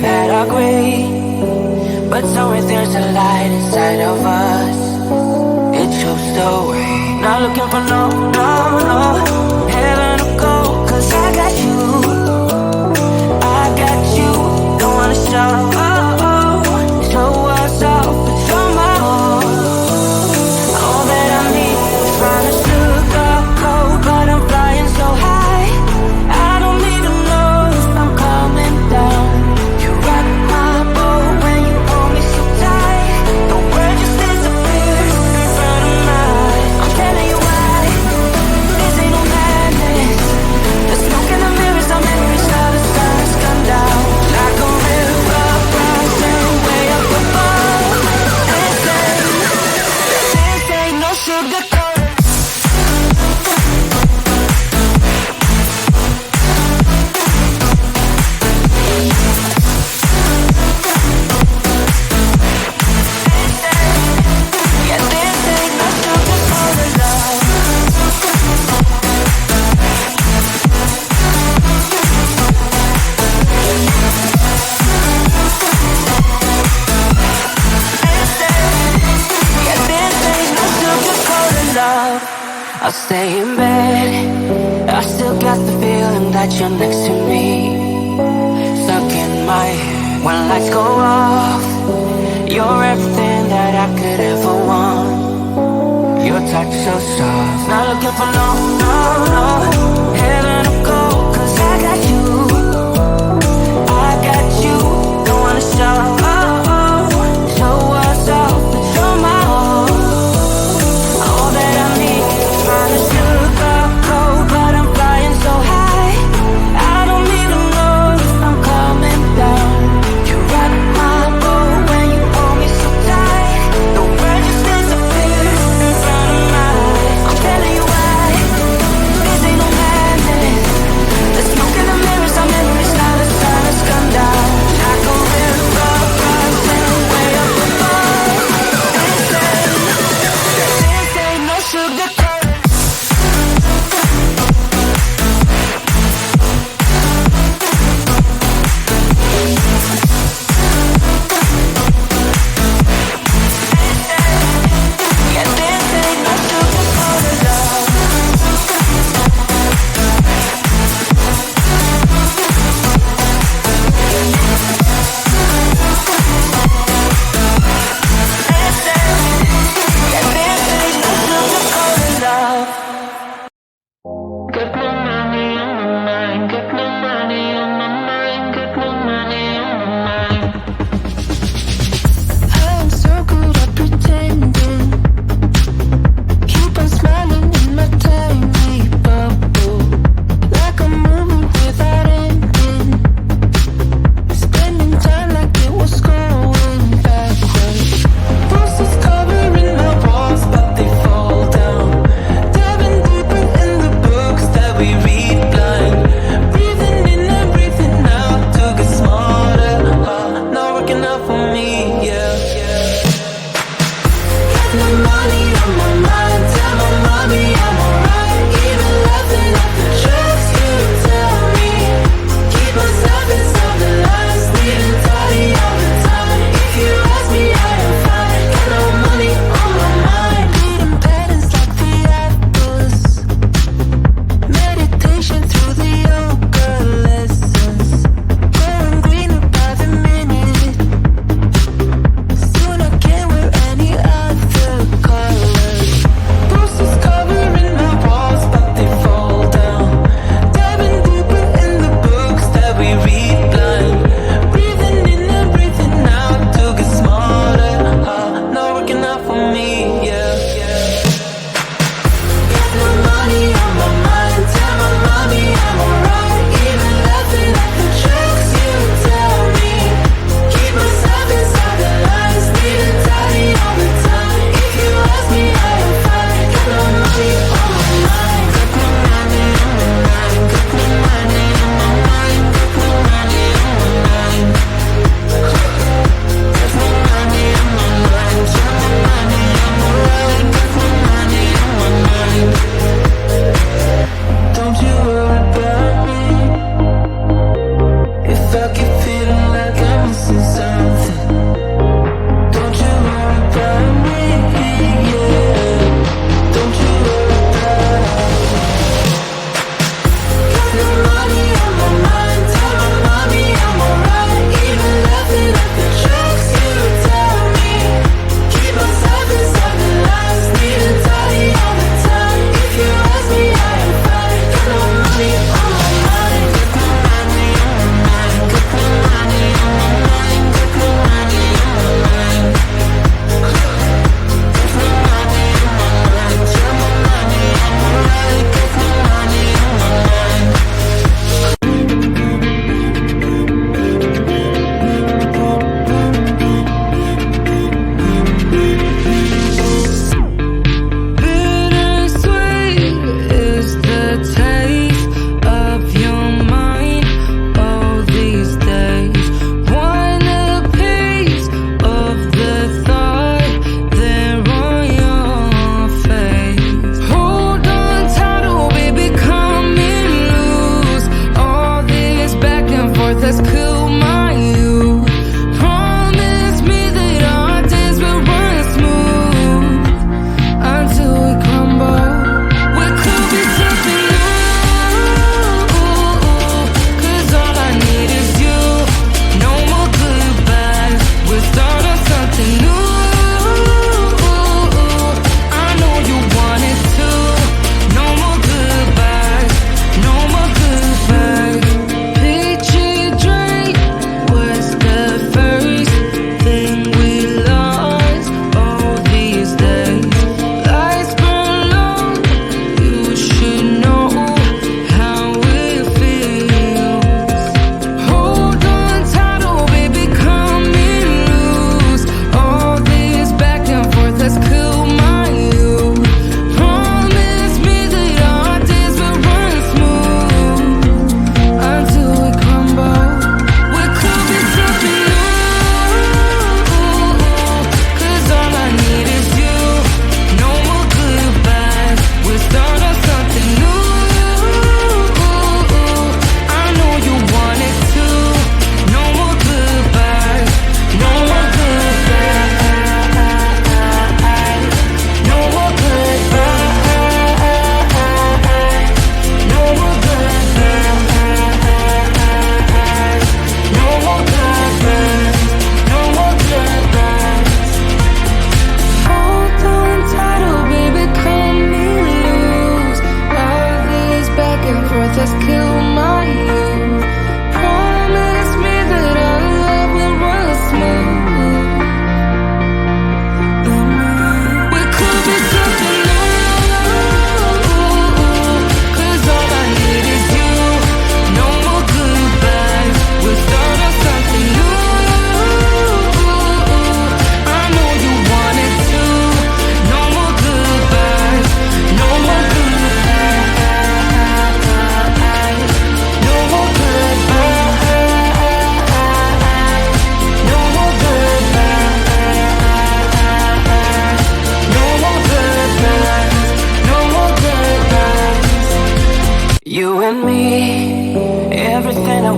had our gray, but somewhere there's a light inside of us. It chose the way. Not looking for no heaven or gold, 'cause I got you, don't wanna show us off, but you're my all that I need. Trying to sugarcoat, but I'm flying so high, I don't even know if I'm coming down. You rock my boat when you hold me so tight, the world just disappears in front of my eyes. I'm telling you why, this ain't no madness. The smoke in the mirrors, our memories of the stars come down like a river rising way up above. This ain't no sugar coating. Yeah, this ain't no sugar coated love. Yeah, this ain't no sugar coated love. I'll stay in bed, I still got the feeling that you're next to me, stuck in my head. When lights go off, you're everything that I could ever want. Your touch so soft. Not looking for no heaven or gold, 'cause I got you, don't wanna show us off, but you're my all that I need. Trying to sugarcoat, but I'm flying so high, I don't even know if I'm coming down. You rock my boat when you hold me so tight, the world just disappears in front of my eyes. I'm telling you why, this ain't no matter.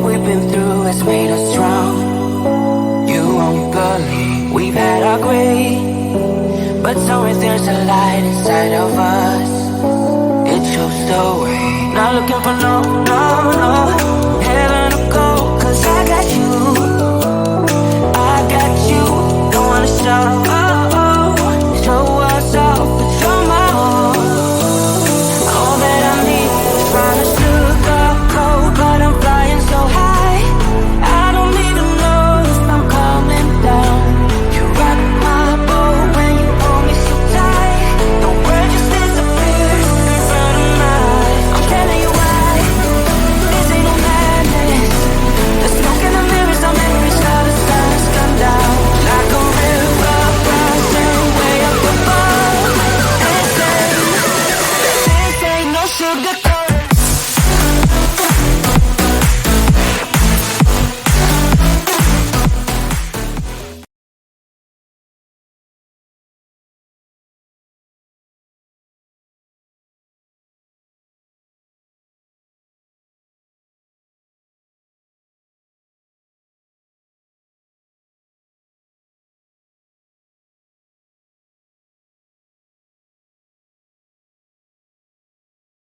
we've been through has made us strong. You won't believe we've had our gray, but somewhere there's a light inside of us. It shows the way. Not looking for no